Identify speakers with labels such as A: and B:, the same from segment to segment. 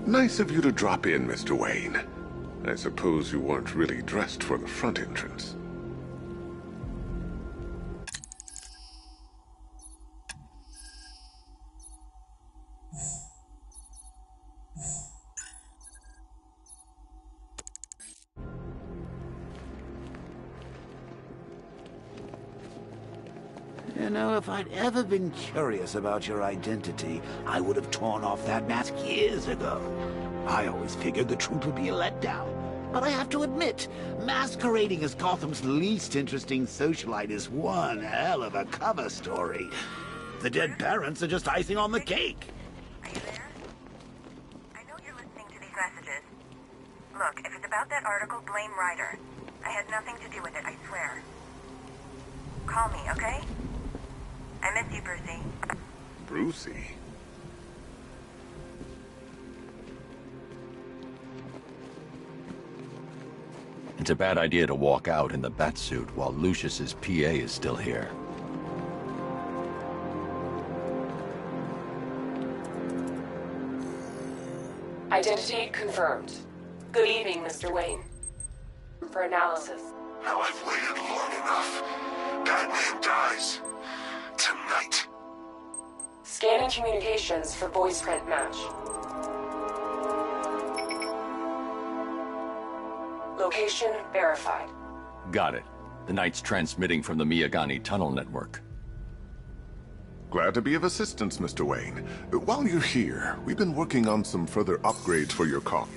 A: Nice of you to drop in, Mr. Wayne. I suppose you weren't really dressed for the front entrance.
B: You know, if I'd ever been curious about your identity, I would have torn off that mask years ago. I always figured the truth would be a letdown. But I have to admit, masquerading as Gotham's least interesting socialite is one hell of a cover story. The dead parents are just icing on the cake.
C: Are you there? I know you're listening to these messages. Look, if it's about that article, blame Ryder. I had nothing to do with it, I swear. Call me, okay? I miss you, Brucey.
A: Brucey?
D: It's a bad idea to walk out in the Batsuit while Lucius's PA is still here.
E: Identity confirmed. Good evening, Mr. Wayne. For analysis.
F: Now I've waited long enough. Batman dies. Tonight.
E: Scanning communications for voice print match. Location verified.
D: Got it. The Knight's transmitting from the Miyagani Tunnel Network.
A: Glad to be of assistance, Mr. Wayne. While you're here, we've been working on some further upgrades for your car.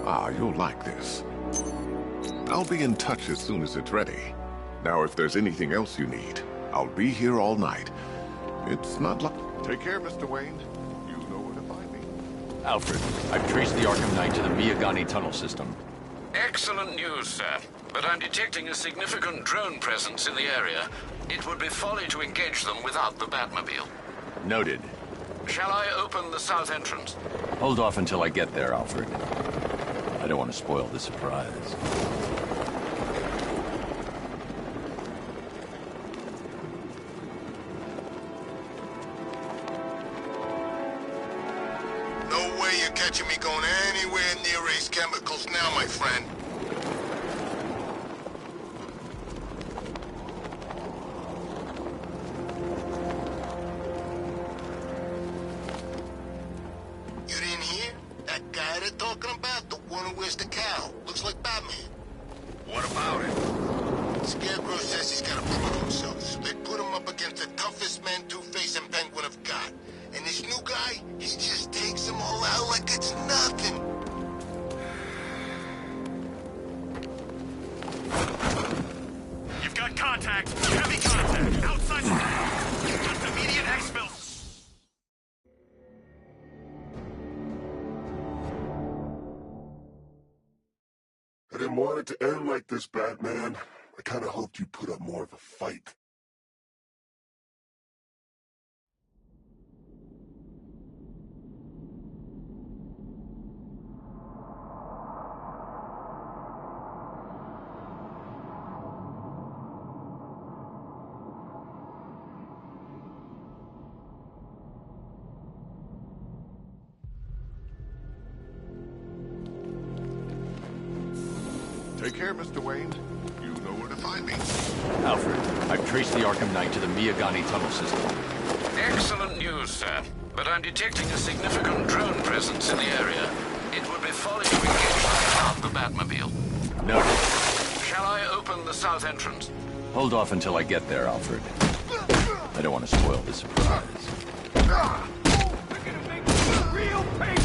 A: Ah, you'll like this. I'll be in touch as soon as it's ready. Now, if there's anything else you need, I'll be here all night. It's not like... Take care, Mr. Wayne. You know where to find me.
D: Alfred, I've traced the Arkham Knight to the Miyagani Tunnel system.
G: Excellent news, sir. But I'm detecting a significant drone presence in the area. It would be folly to engage them without the Batmobile.
D: Noted.
G: Shall I open the south entrance?
D: Hold off until I get there, Alfred. I don't want to spoil the surprise.
F: No way you're catching me going anywhere near Ace Chemicals now, my friend. You didn't hear? That guy they're talking about? The one who wears the cowl. Looks like Batman.
G: What about it?
F: Scarecrow says he's got to prove himself, so they put him up against the toughest men Two-Face and Penguin have got. And this new guy, he just takes them all out like it's nothing.
H: You've got contact. Heavy contact. Outside the town. Just immediate exfil.
F: I didn't want it to end like this, Batman. I kind of hoped you'd put up more of a fight.
A: Take care, Mr. Wayne. You know where to find me.
D: Alfred, I've traced the Arkham Knight to the Miyagani Tunnel system.
G: Excellent news, sir. But I'm detecting a significant drone presence in the area. It would be folly to engage them without the Batmobile.
D: Noted.
G: Shall I open the south entrance?
D: Hold off until I get there, Alfred. I don't want to spoil the surprise.
H: We're gonna make this a real pain.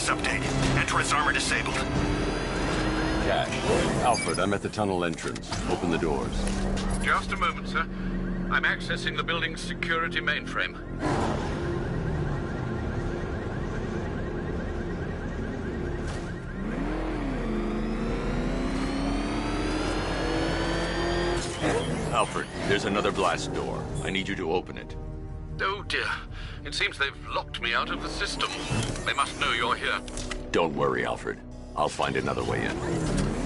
H: Status update. Entrance armor disabled.
D: Cash. Alfred, I'm at the tunnel entrance. Open the doors.
G: Just a moment, sir. I'm accessing the building's security mainframe.
D: Alfred, there's another blast door. I need you to open it.
G: Oh dear. It seems they've locked me out of the system. They must know you're here.
D: Don't worry, Alfred. I'll find another way in.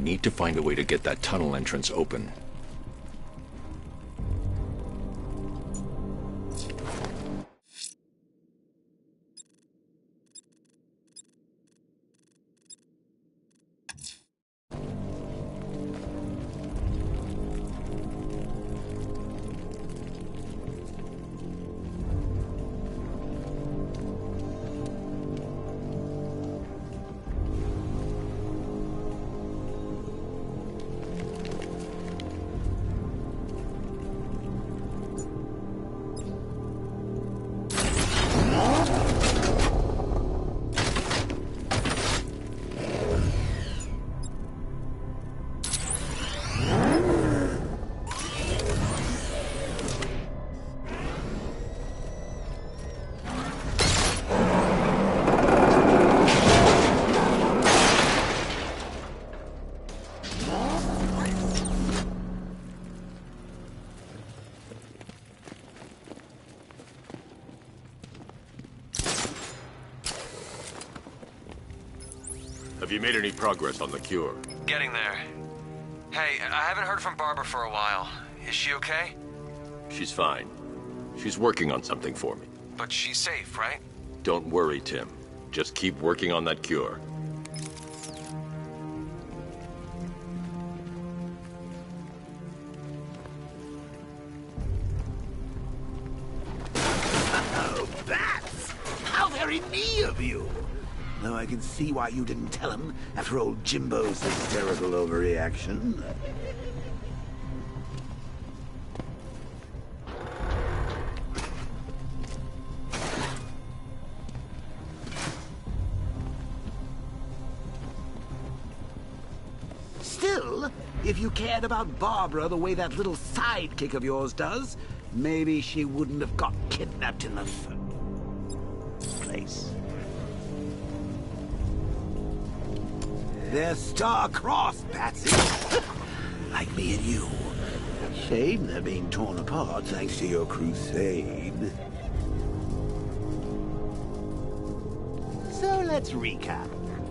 D: Need to find a way to get that tunnel entrance open.
I: Have you made any progress on the cure?
H: Getting there. Hey, I haven't heard from Barbara for a while. Is she okay?
I: She's fine. She's working on something for me.
H: But she's safe, right?
I: Don't worry, Tim. Just keep working on that cure.
B: Oh, Bats! How very me of you! Though I can see why you didn't tell him after old Jimbo's hysterical overreaction. Still, if you cared about Barbara the way that little sidekick of yours does, maybe she wouldn't have got kidnapped in the first place. They're star-crossed, Patsy. Like me and you. Shame they're being torn apart thanks to your crusade. So let's recap.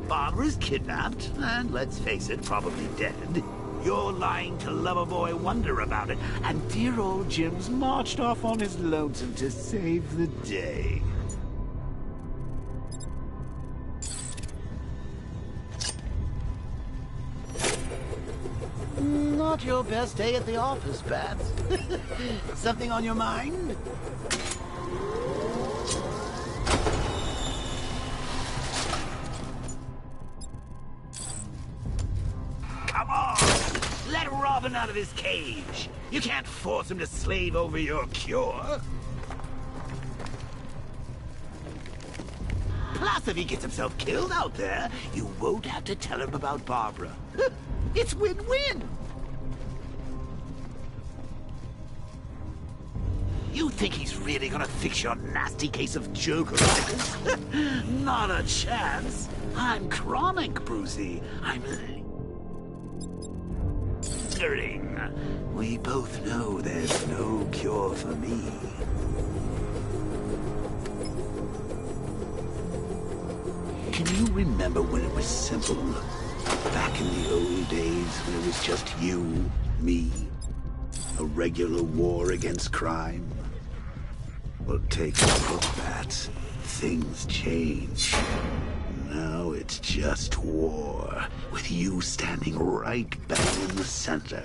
B: Barbara's kidnapped, and let's face it, probably dead. You're lying to Loverboy Wonder about it, and dear old Jim's marched off on his lonesome to save the day. Not your best day at the office, Bats. Something on your mind? Come on! Let Robin out of his cage. You can't force him to slave over your cure. Plus, if he gets himself killed out there, you won't have to tell him about Barbara. It's win-win. You think he's really gonna fix your nasty case of Jokeritis? Not a chance. I'm chronic, Brucey. I'm lingering. We both know there's no cure for me. Can you remember when it was simple? Back in the old days when it was just you, me, a regular war against crime? Well, take a look, Bats. Things change. Now it's just war, with you standing right back in the center.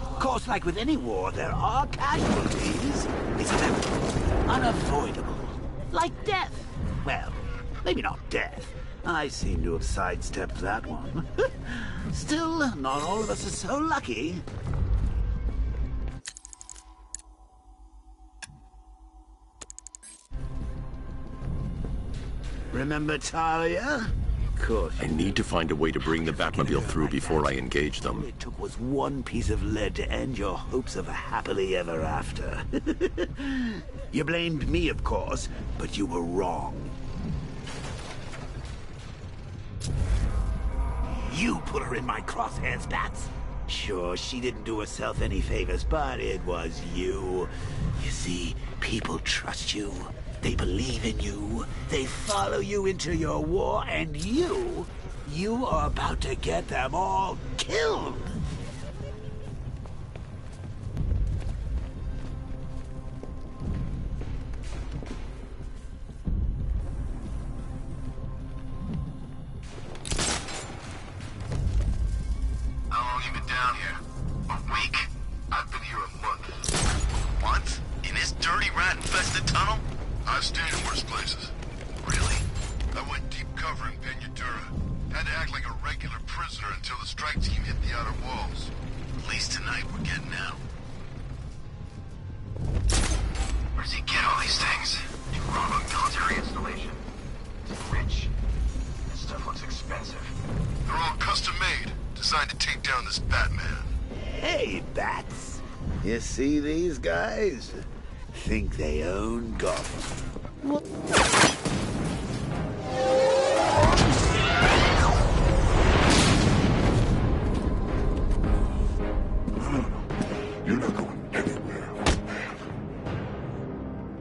B: Of course, like with any war, there are casualties. It's unavoidable. Like death. Well, maybe not death. I seem to have sidestepped that one. Still, not all of us are so lucky. Remember Talia? Of course.
I: I need to find a way to bring the Batmobile through before I engage
B: All
I: them.
B: it took was one piece of lead to end your hopes of a happily ever after. You blamed me, of course, but you were wrong. You put her in my crosshairs, Bats. Sure, she didn't do herself any favors, but it was you. You see, people trust you. They believe in you. They follow you into your war, and you are about to get them all killed.
F: How long you been down here? A week. I've been here a month. Month? In this dirty, rat-infested tunnel? I've stayed in worse places. Really? I went deep cover in Peñatura. Had to act like a regular prisoner until the strike team hit the outer walls. At least tonight we're getting out. Where does he get all these things? Roanoke military installation. Rich. This stuff looks expensive. They're assigned to take down this Batman.
B: Hey, Bats. You see these guys? Think they own Gotham. What?
A: No. You're not going anywhere, man.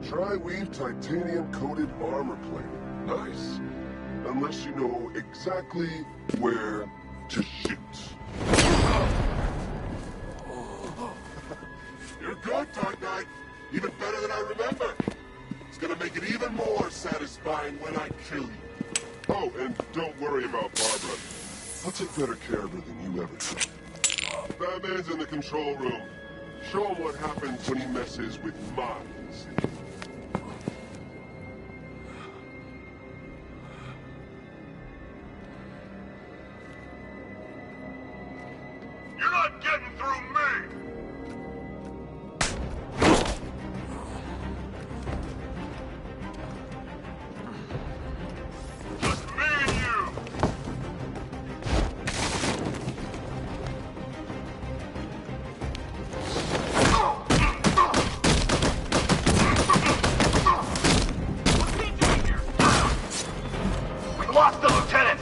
A: Tri-weave titanium-coated armor plate. Nice. Unless you know exactly where to shoot. You're good, Dark Knight. Even better than I remember. It's gonna make it even more satisfying when I kill you. Oh, and don't worry about Barbara. I'll take better care of her than you ever did. Batman's in the control room. Show him what happens when he messes with minds.
H: You're not getting through me! Just me and you! What's he doing here? We lost the lieutenant!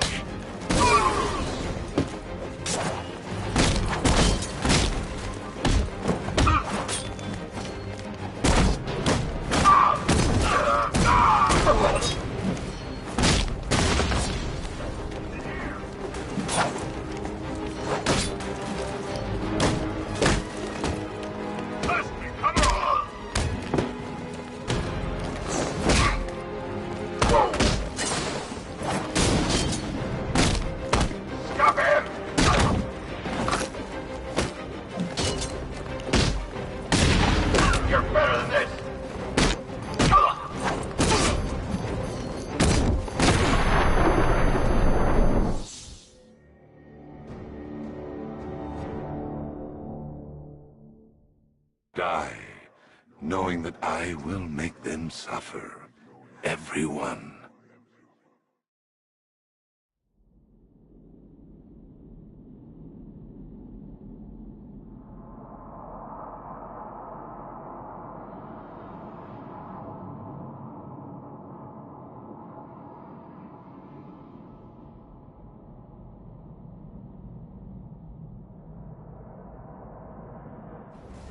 A: Die, knowing that I will make them suffer. Everyone.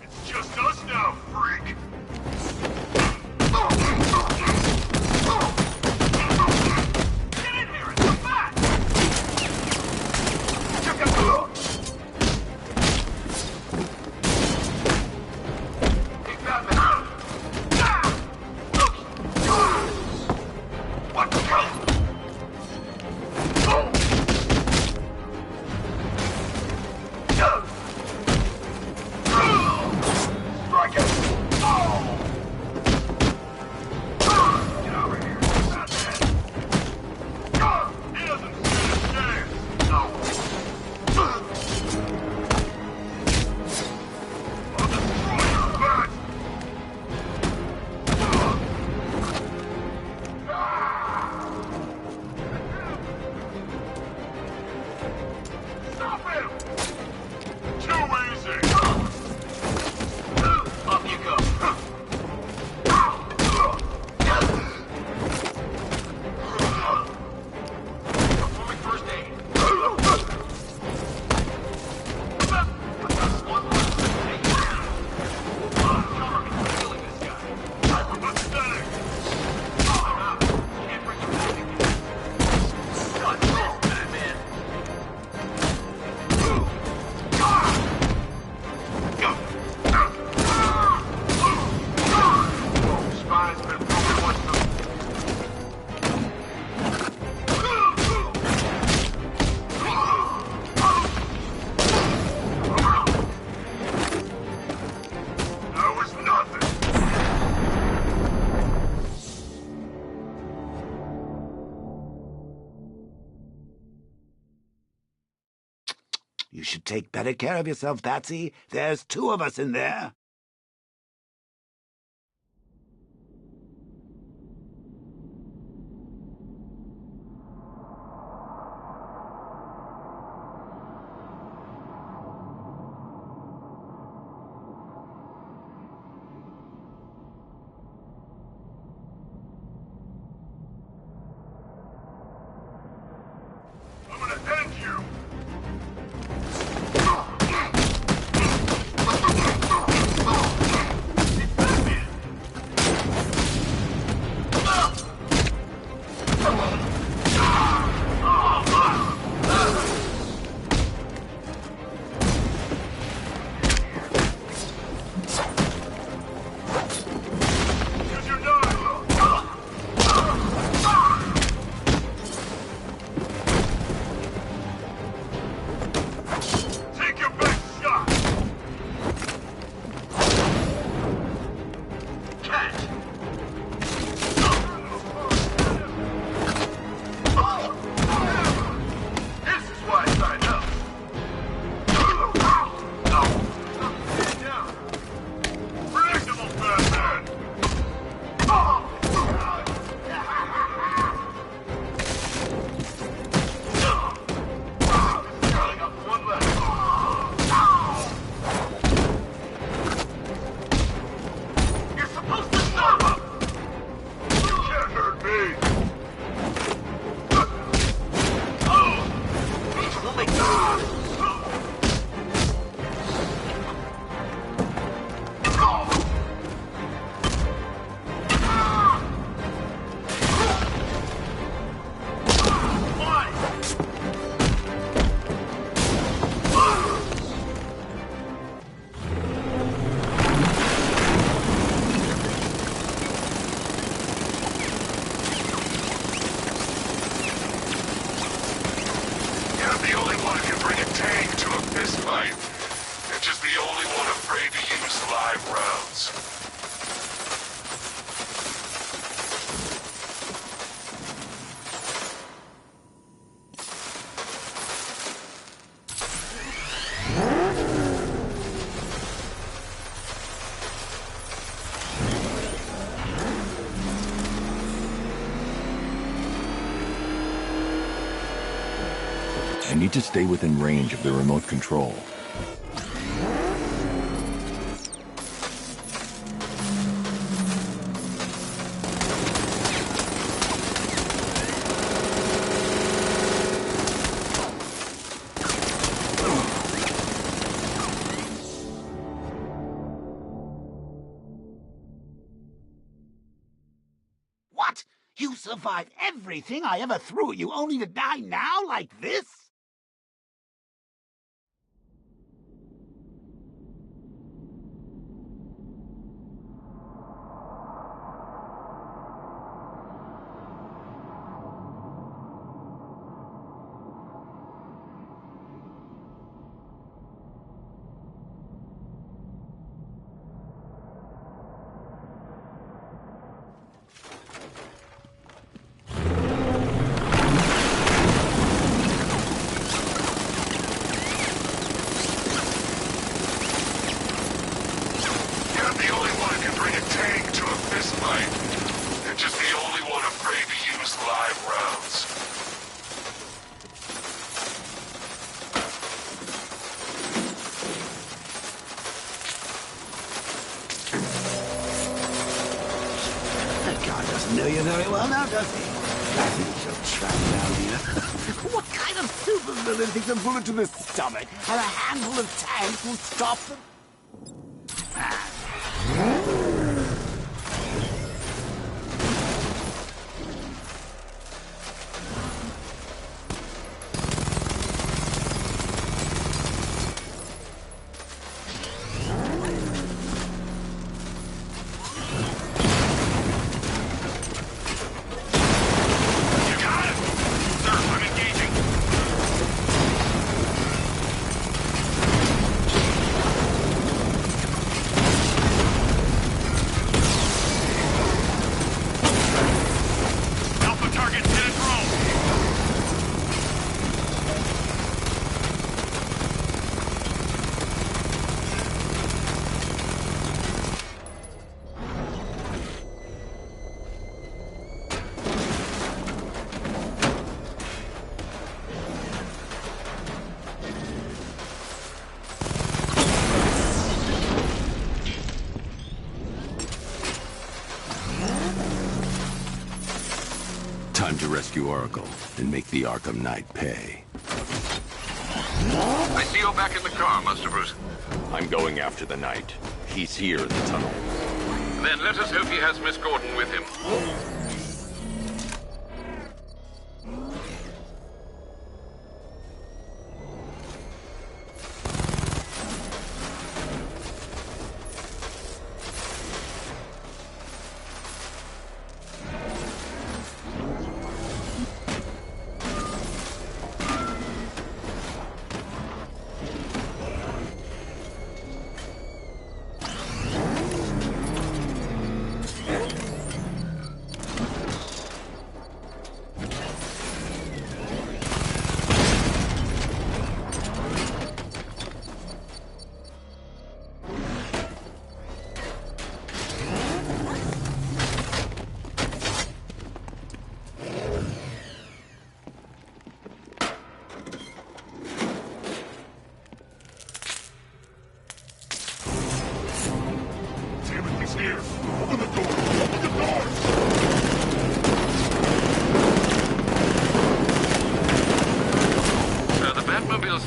H: It's just us now, freak! Get in here and come back! Take that man! What the hell? Strike it! Get over here, Batman! He doesn't stand a chance! No! I'll destroy your bat! Stop him! Too easy! Up you go. Performing first aid. Cover me from killing this guy. Hyperpathetic. I'm out. Can't bring you back again. Got this, Batman. Spine's been broken once now. That was nothing.
B: You should take better care of yourself, Batsy. There's two of us in there.
F: mine. They're just the only one afraid to use live rounds.
D: I need to stay within range of the remote control.
B: What? You survived everything I ever threw at you, only to die now like this? Know you very well now, does he? I think you're trapped down here. What kind of supervillain thinks a bullet to the stomach and a handful of tanks will stop them?
D: Time to rescue Oracle and make the Arkham Knight pay.
G: I see you're back in the car, Master Bruce.
I: I'm going after the Knight. He's here in the tunnel.
G: Then let us hope he has Miss Gordon with him.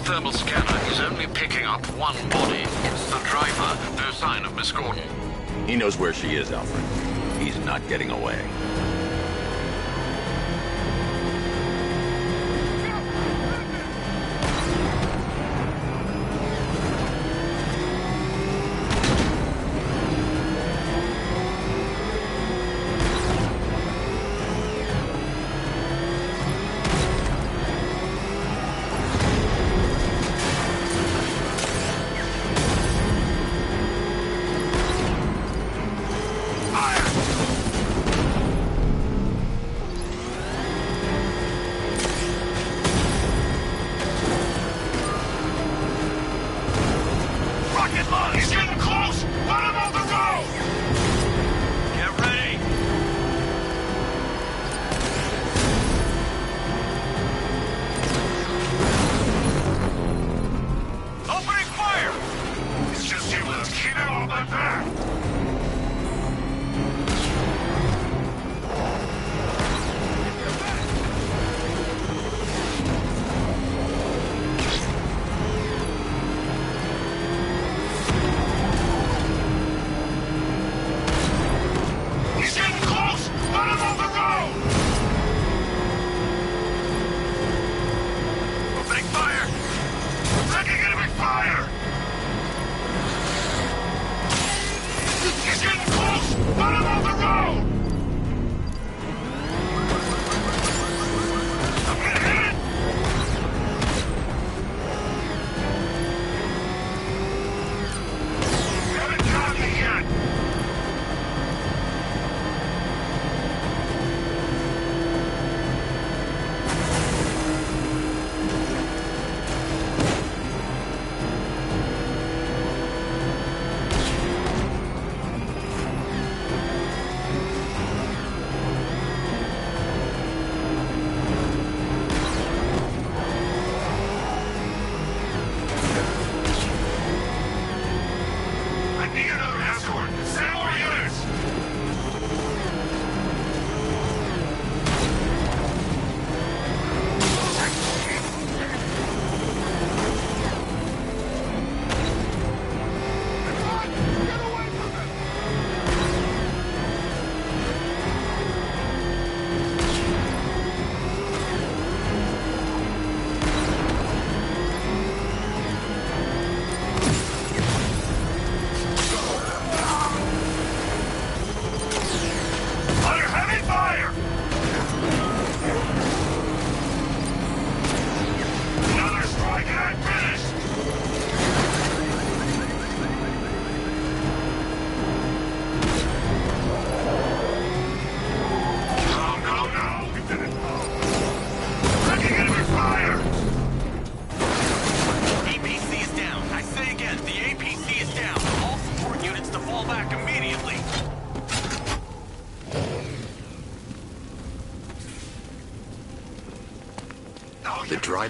G: Thermal scanner is only picking up one body. It's the driver. No sign of Miss Gordon.
I: He knows where she is, Alfred. He's not getting away.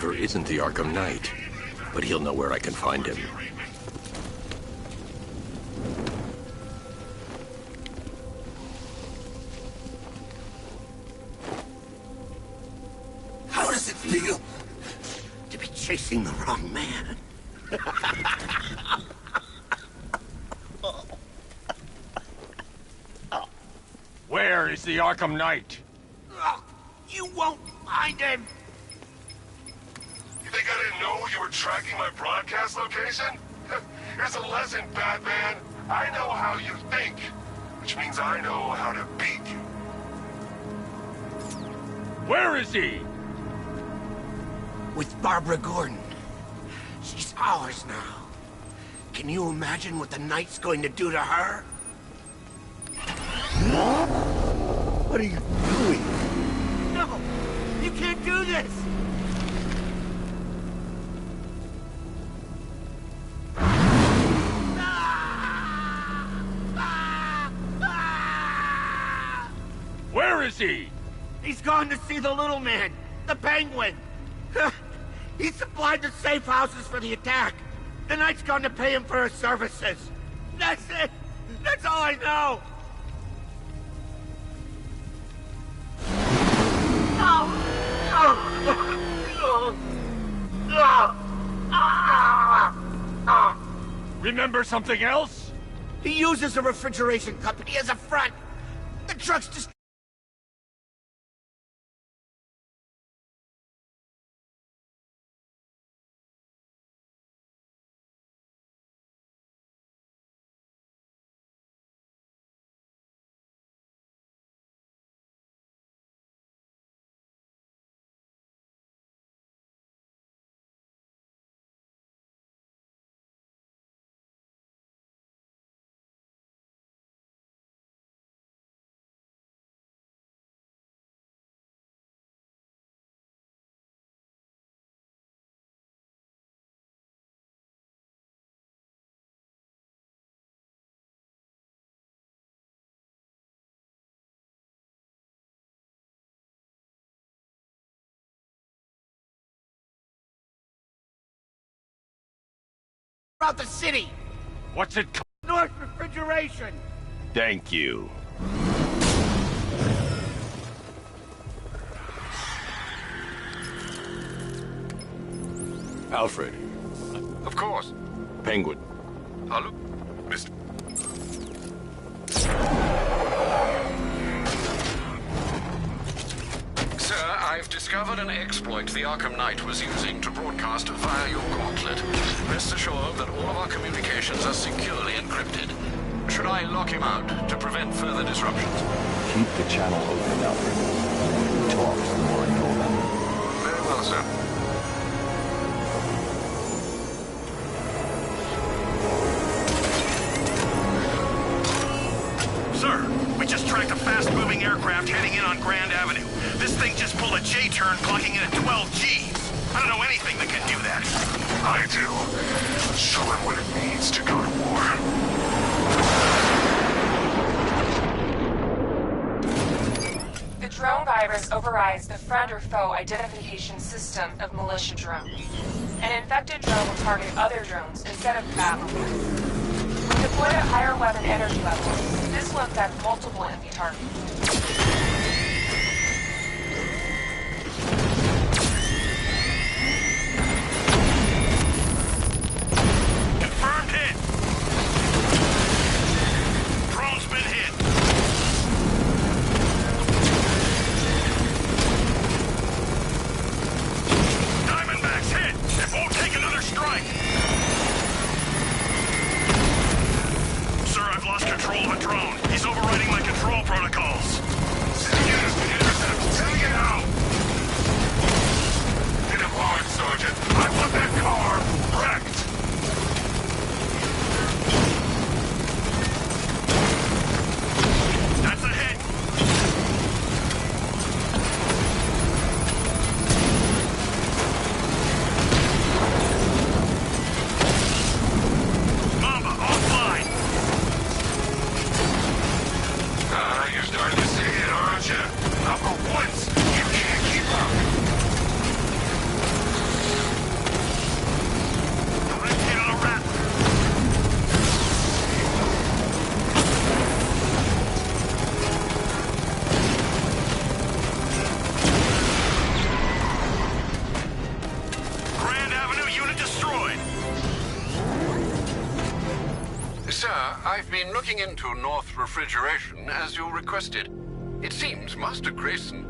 I: driver isn't the Arkham Knight, but he'll know where I can find him.
J: How does it feel to be chasing the wrong man?
H: Where is the Arkham Knight?
J: You won't find him!
F: You think I didn't know you were tracking my broadcast location? Here's a lesson, Batman. I know how you think, which means I know how to beat you.
H: Where is he?
J: With Barbara Gordon. She's ours now. Can you imagine what the Knight's going to do to her? What are you doing? No! You can't do this!
H: Where is he?
J: He's gone to see the little man, the Penguin. He supplied the safe houses for the attack. The Knight's gone to pay him for his services. That's it. That's all I know.
H: Remember something else?
J: He uses a refrigeration company as a front. The truck's just... About the city.
H: What's it called?
J: North Refrigeration.
H: Thank you.
I: Alfred.
F: Of course.
I: Penguin.
F: Hello? Mr.
G: Sir, I've discovered an exploit the Arkham Knight was using to broadcast via your gauntlet. Rest assured that all of our communications are securely encrypted. Should I lock him out to prevent further disruptions?
D: Keep the channel open, Alfred. The more he talks, the more I know about him.
F: Very well, sir.
H: Sir, we just tracked a fast-moving aircraft heading in on Grand Avenue. This thing just pulled a J-turn, clocking in at 12 Gs. I don't know anything that can do that.
F: I do. Show him what it means to go to war.
E: The drone virus overrides the friend or foe identification system of militia drones. An infected drone will target other drones instead of Batmobile. When deployed at higher weapon energy levels, this will infect multiple enemy targets.
H: Confirmed hit. Drone's been hit. Diamondback's hit. It won't take another strike. Sir, I've lost control of a drone. He's overriding my control protocols.
F: Send units to intercept. Take it out. Hit him hard, Sergeant. I want that car wrecked.
H: That's a hit. Mamba, offline.
F: You're starting to see it, aren't you? Not for once. You can't keep up.
G: I've been looking into North Refrigeration as you requested. It seems Master Grayson...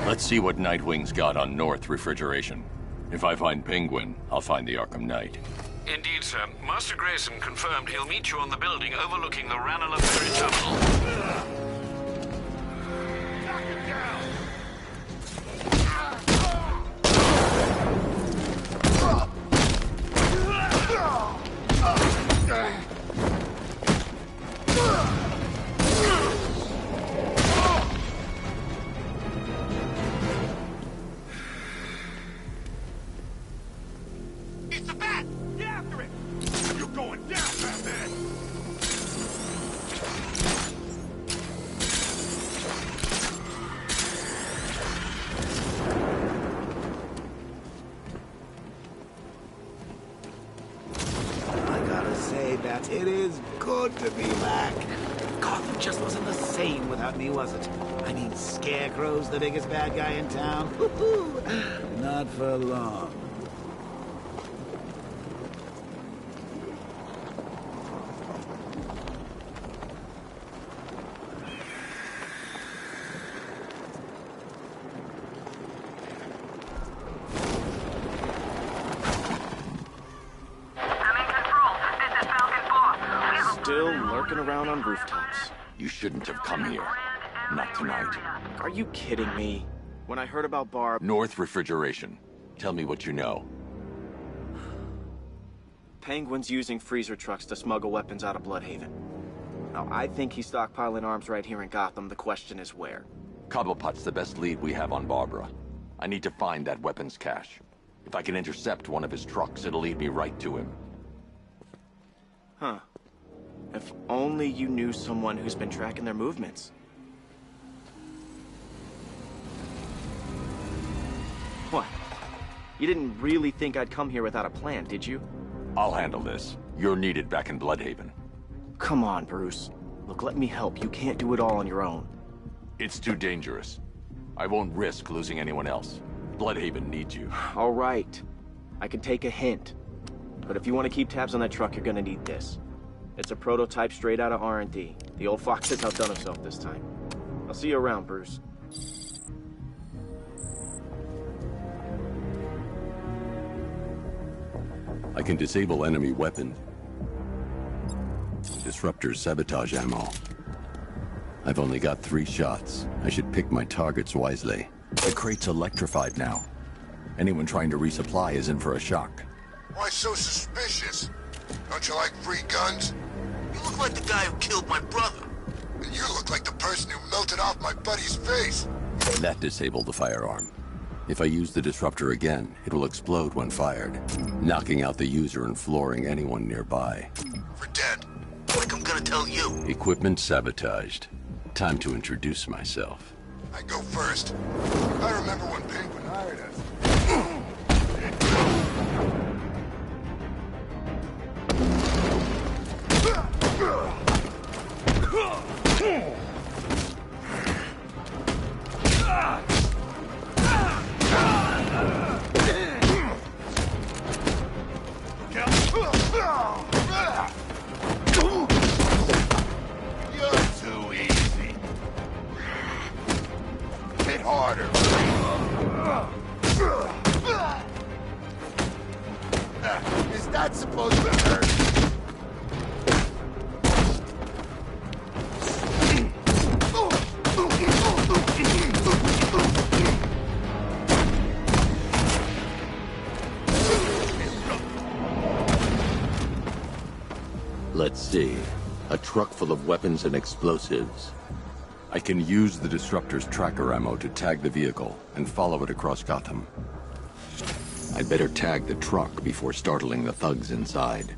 D: Let's see what Nightwing's got on North Refrigeration. If I find Penguin, I'll find the Arkham Knight.
G: Indeed, sir. Master Grayson confirmed he'll meet you on the building overlooking the Ranelagh Ferry Terminal.
B: It is good to be back. Gotham just wasn't the same without me, was it? I mean, Scarecrow's the biggest bad guy in town. Not for long.
K: Around on rooftops.
D: You shouldn't have come here. Not tonight.
K: Are you kidding me? When I heard about Barb...
D: North Refrigeration. Tell me what you know.
K: Penguin's using freezer trucks to smuggle weapons out of Bloodhaven. Now, I think he's stockpiling arms right here in Gotham. The question is where.
D: Cobblepot's the best lead we have on Barbara. I need to find that weapons cache. If I can intercept one of his trucks, it'll lead me right to him.
K: Huh. If only you knew someone who's been tracking their movements. What? You didn't really think I'd come here without a plan, did you?
D: I'll handle this. You're needed back in Bloodhaven.
K: Come on, Bruce. Look, let me help. You can't do it all on your own.
D: It's too dangerous. I won't risk losing anyone else. Bloodhaven needs you.
K: All right. I can take a hint. But if you want to keep tabs on that truck, you're gonna need this. It's a prototype straight out of R&D. The old fox has outdone himself this time. I'll see you around, Bruce.
D: I can disable enemy weapons. Disruptor's sabotage ammo. I've only got 3 shots. I should pick my targets wisely. The crate's electrified now. Anyone trying to resupply is in for a shock.
F: Why so suspicious? Don't you like free guns? You look like the guy who killed my brother. And you look like the person who melted off my buddy's face.
D: That disabled the firearm. If I use the disruptor again, it will explode when fired, knocking out the user and flooring anyone nearby.
F: For dead. Like I'm gonna tell you.
D: Equipment sabotaged. Time to introduce myself.
F: I go first. I remember when Penguin hired us. You're too easy. Hit harder. Is that supposed to hurt?
D: Let's see. A truck full of weapons and explosives. I can use the disruptor's tracker ammo to tag the vehicle and follow it across Gotham. I'd better tag the truck before startling the thugs inside.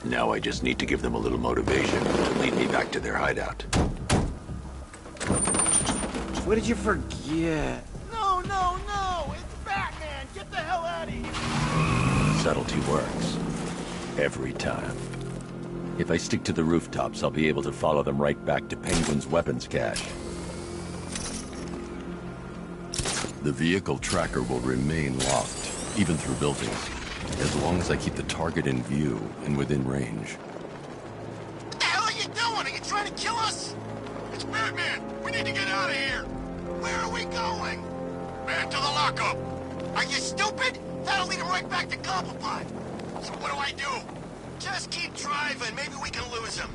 D: Now I just need to give them a little motivation to lead me back to their hideout.
K: What did you forget?
J: No, no, no! It's Batman! Get the hell out of here!
D: Subtlety works. Every time. If I stick to the rooftops, I'll be able to follow them right back to Penguin's weapons cache. The vehicle tracker will remain locked, even through buildings, as long as I keep the target in view and within range.
F: What the hell are you doing? Are you trying to kill us? It's Batman. We need to get out of here. Where are we going? Back to the lockup. Are you stupid? That'll lead him right back to Cobblepot. So what do I do? Just keep driving. Maybe we can lose him.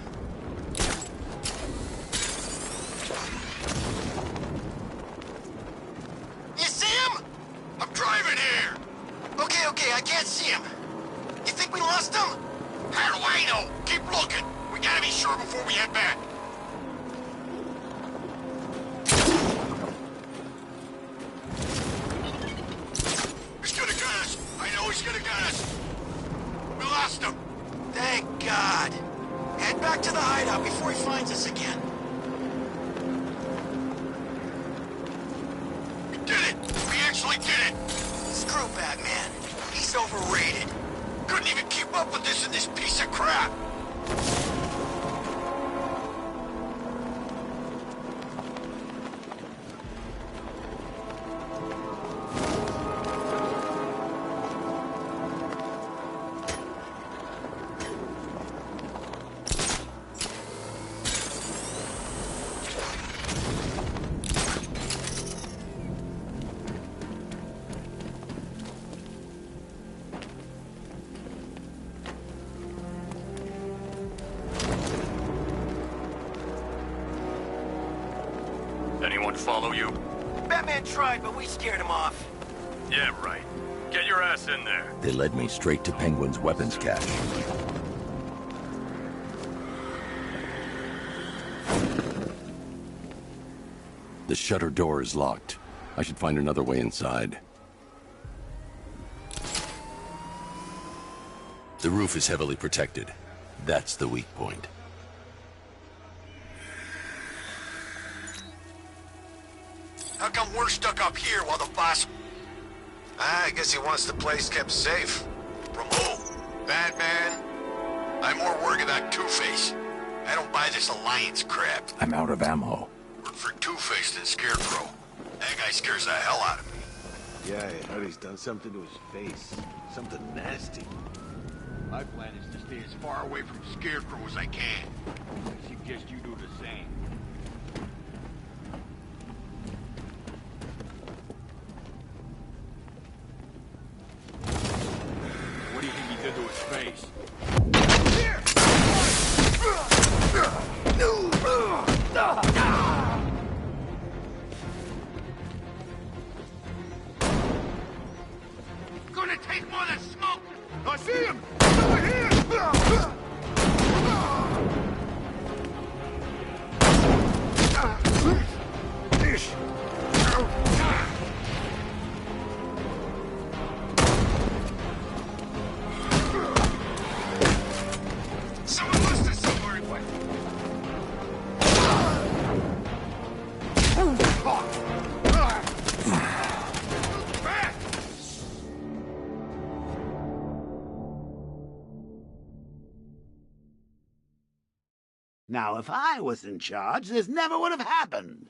F: You see him? I'm driving here. Okay, I can't see him. You think we lost him? How do I know? Keep looking. We gotta be sure before we head back. He's gonna got us. I know he's gonna got us. We lost him. Thank God. Head back to the hideout before he finds us again. We did it. We actually did it. Screw Batman. He's overrated. Couldn't even keep up with this in this piece of crap.
G: Anyone follow you?
F: Batman tried, but we scared him off.
G: Yeah, right. Get your ass in there.
D: They led me straight to Penguin's weapons cache. The shutter door is locked. I should find another way inside. The roof is heavily protected. That's the weak point.
F: How come we're stuck up here while the boss... I guess he wants the place kept safe. From who? Batman? I'm more worried about Two-Face. I don't buy this Alliance crap.
D: I'm out of ammo.
F: Work for Two-Face than Scarecrow. That guy scares the hell out of me.
B: Yeah, I heard he's done something to his face. Something nasty.
H: My plan is to stay as far away from Scarecrow as I can. I suggest you do the same. What do you think he did to his face?
J: Gonna take more than smoke! I see him! Over here!
F: Someone must have somewhere in what?
B: Now, if I was in charge, this never would have happened.